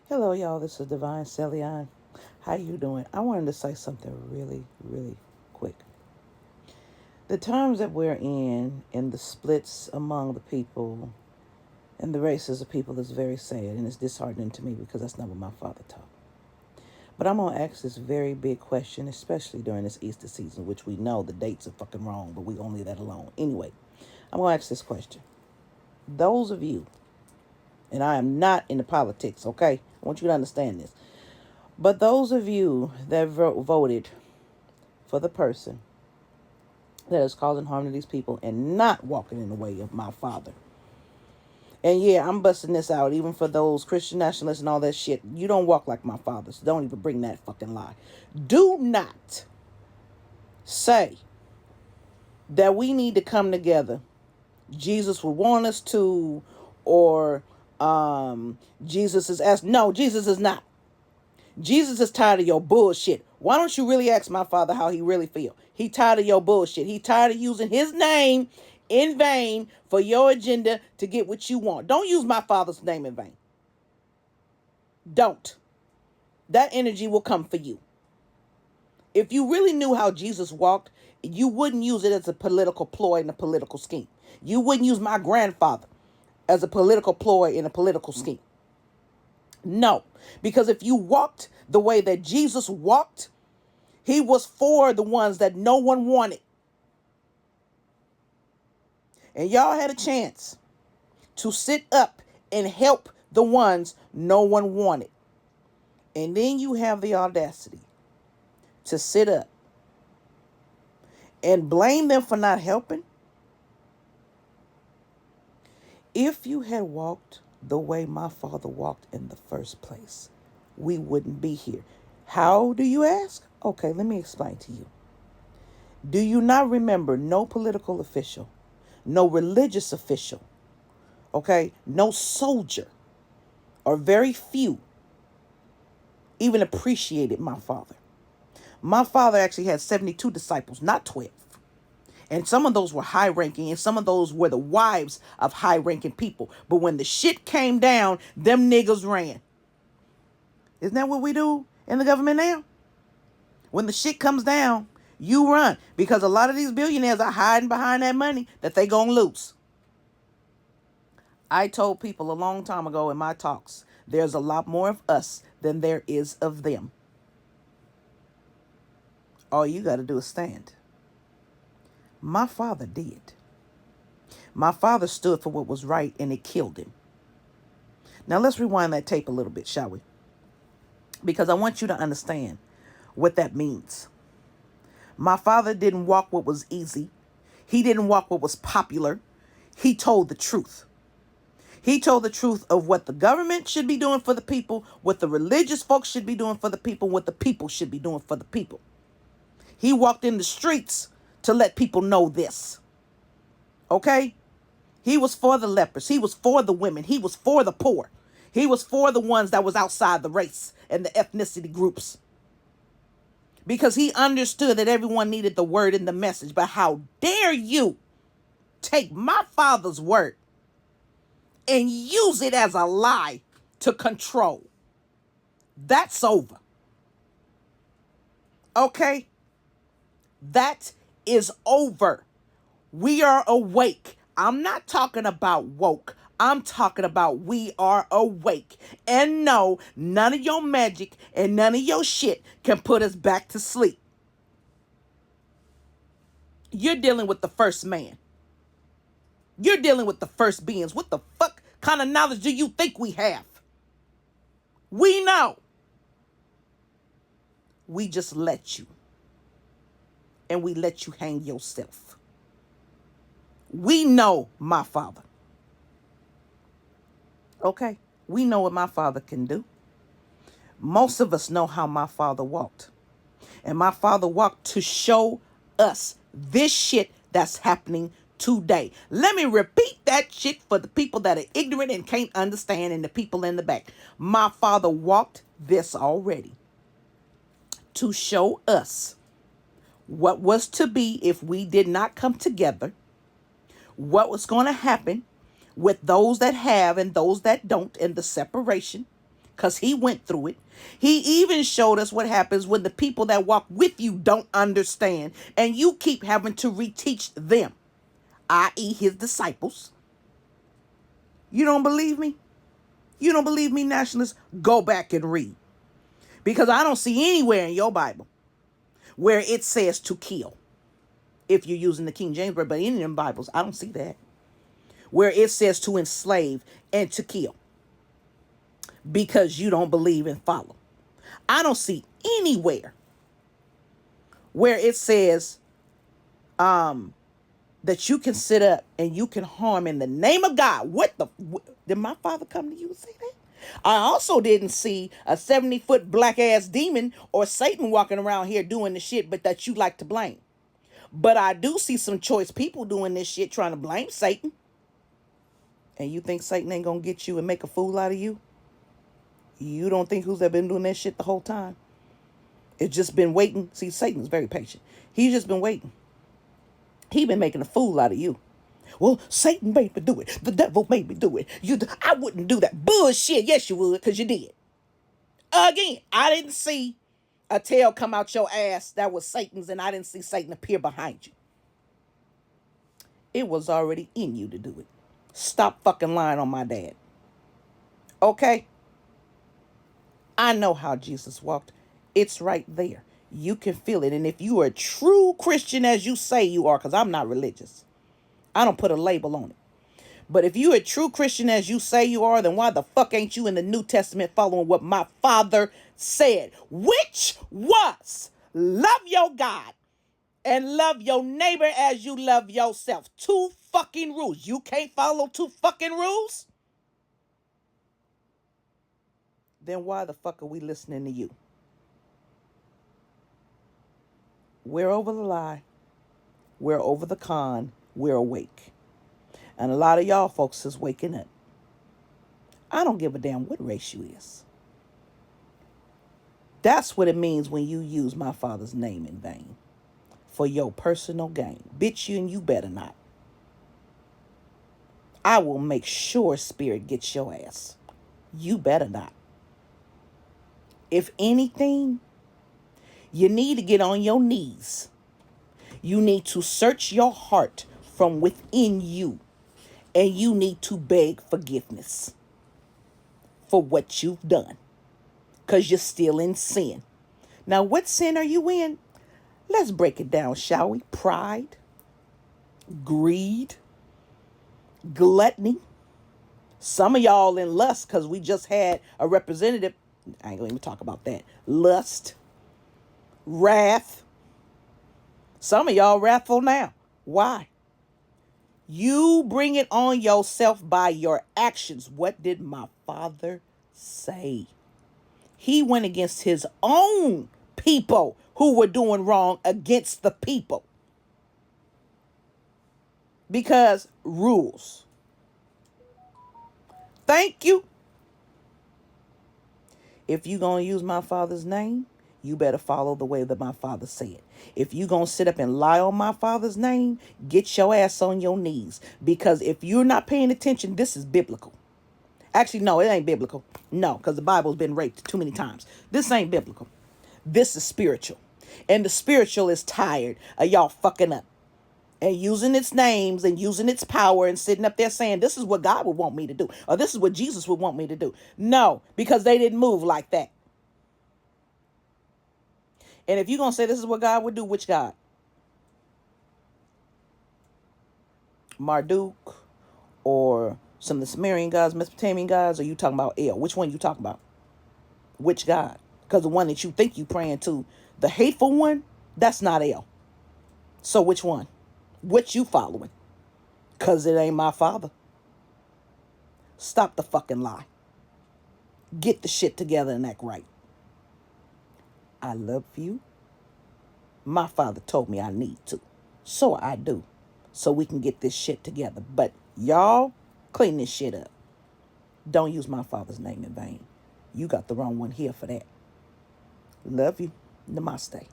Hello, y'all. This is Divine Celion. How you doing? I wanted to say something really, really quick. The times that we're in and the splits among the people and the races of people is very sad and it's disheartening to me because that's not what my father taught. But I'm going to ask this very big question, especially during this Easter season, which we know the dates are fucking wrong, but we gonna leave that alone. Anyway, I'm going to ask this question. Those of you, and I am not into politics, okay? I want you to understand this. But those of you that voted for the person that is causing harm to these people and not walking in the way of my father. And yeah, I'm busting this out even for those Christian nationalists and all that shit. You don't walk like my father, so don't even bring that fucking lie. Do not say that we need to come together. Jesus would want us to, or Jesus is asked. No, Jesus is not. Jesus is tired of your bullshit. Why don't you really ask my father how he really feel? He tired of your bullshit. He tired of using his name in vain for your agenda to get what you want. Don't use my father's name in vain. Don't. That energy will come for you. If you really knew how Jesus walked, you wouldn't use it as a political ploy and a political scheme. You wouldn't use my grandfather as a political ploy and a political scheme. No, because if you walked the way that Jesus walked, he was for the ones that no one wanted. And y'all had a chance to sit up and help the ones no one wanted. And then you have the audacity to sit up and blame them for not helping. If you had walked the way my father walked in the first place, we wouldn't be here. How do you ask? Okay, let me explain to you. Do you not remember no political official, no religious official, okay, no soldier, or very few even appreciated my father? My father actually had 72 disciples, not 12. And some of those were high ranking and some of those were the wives of high ranking people. But when the shit came down, them niggas ran. Isn't that what we do in the government now? When the shit comes down, you run. Because a lot of these billionaires are hiding behind that money that they gonna lose. I told people a long time ago in my talks, there's a lot more of us than there is of them. All you gotta do is stand. My father did. My father stood for what was right and it killed him. Now let's rewind that tape a little bit, shall we? Because I want you to understand what that means. My father didn't walk what was easy. He didn't walk what was popular. He told the truth. He told the truth of what the government should be doing for the people, what the religious folks should be doing for the people, what the people should be doing for the people. He walked in the streets to let people know this. Okay? He was for the lepers. He was for the women. He was for the poor. He was for the ones that was outside the race and the ethnicity groups. Because he understood that everyone needed the word and the message. But how dare you take my father's word and use it as a lie to control? That's over. Okay? That is over. We are awake. I'm not talking about woke. I'm talking about we are awake. And no, none of your magic and none of your shit can put us back to sleep. You're dealing with the first man. You're dealing with the first beings. What the fuck kind of knowledge do you think we have? We know. We just let you. And we let you hang yourself. We know my father. Okay? We know what my father can do. Most of us know how my father walked. And my father walked to show us this shit that's happening today. Let me repeat that shit for the people that are ignorant and can't understand and the people in the back. My father walked this already to show us what was to be if we did not come together, what was going to happen with those that have and those that don't, and the separation, because he went through it. He even showed us what happens when the people that walk with you don't understand and you keep having to reteach them, i.e. his disciples. You don't believe me? You don't believe me, nationalists? Go back and read. Because I don't see anywhere in your Bible where it says to kill. If you're using the King James Version, but in them Bibles, I don't see that. Where it says to enslave and to kill. Because you don't believe and follow. I don't see anywhere where it says that you can sit up and you can harm in the name of God. Did my father come to you and say that? I also didn't see a 70-foot black ass demon or Satan walking around here doing the shit, but that you like to blame. But I do see some choice people doing this shit trying to blame Satan. And you think Satan ain't gonna get you and make a fool out of you? You don't think who's been doing that shit the whole time? It's just been waiting. See, Satan's very patient. He's just been waiting. He been making a fool out of you. Well, Satan made me do it. The devil made me do it. I wouldn't do that. Bullshit. Yes, you would, because you did. Again, I didn't see a tail come out your ass that was Satan's, and I didn't see Satan appear behind you. It was already in you to do it. Stop fucking lying on my dad. Okay? I know how Jesus walked. It's right there. You can feel it. And if you are a true Christian as you say you are, because I'm not religious, I don't put a label on it. But if you're a true Christian as you say you are, then why the fuck ain't you in the New Testament following what my father said? Which was love your God and love your neighbor as you love yourself. 2 fucking rules. You can't follow 2 fucking rules? Then why the fuck are we listening to you? We're over the lie. We're over the con. We're awake. And a lot of y'all folks is waking up. I don't give a damn what race you is. That's what it means when you use my father's name in vain. For your personal gain. Bitch, you better not. I will make sure spirit gets your ass. You better not. If anything, you need to get on your knees. You need to search your heart from within you. And you need to beg forgiveness for what you've done. Because you're still in sin. Now, what sin are you in? Let's break it down, shall we? Pride, greed, gluttony. Some of y'all in lust, because we just had a representative. I ain't going to even talk about that. Lust, wrath. Some of y'all wrathful now. Why? You bring it on yourself by your actions. What did my father say? He went against his own people who were doing wrong against the people. Because rules. Thank you. If you're going to use my father's name, you better follow the way that my father said. If you're going to sit up and lie on my father's name, get your ass on your knees. Because if you're not paying attention, this is biblical. Actually, no, it ain't biblical. No, because the Bible's been raped too many times. This ain't biblical. This is spiritual. And the spiritual is tired of y'all fucking up. And using its names and using its power and sitting up there saying, this is what God would want me to do. Or this is what Jesus would want me to do. No, because they didn't move like that. And if you're going to say this is what God would do, which God? Marduk or some of the Sumerian gods, Mesopotamian gods, or you talking about El? Which one you talking about? Which God? Because the one that you think you praying to, the hateful one, that's not El. So which one? What you following? Because it ain't my father. Stop the fucking lie. Get the shit together and act right. I love you. My father told me I need to. So I do. So we can get this shit together. But y'all, clean this shit up. Don't use my father's name in vain. You got the wrong one here for that. Love you. Namaste.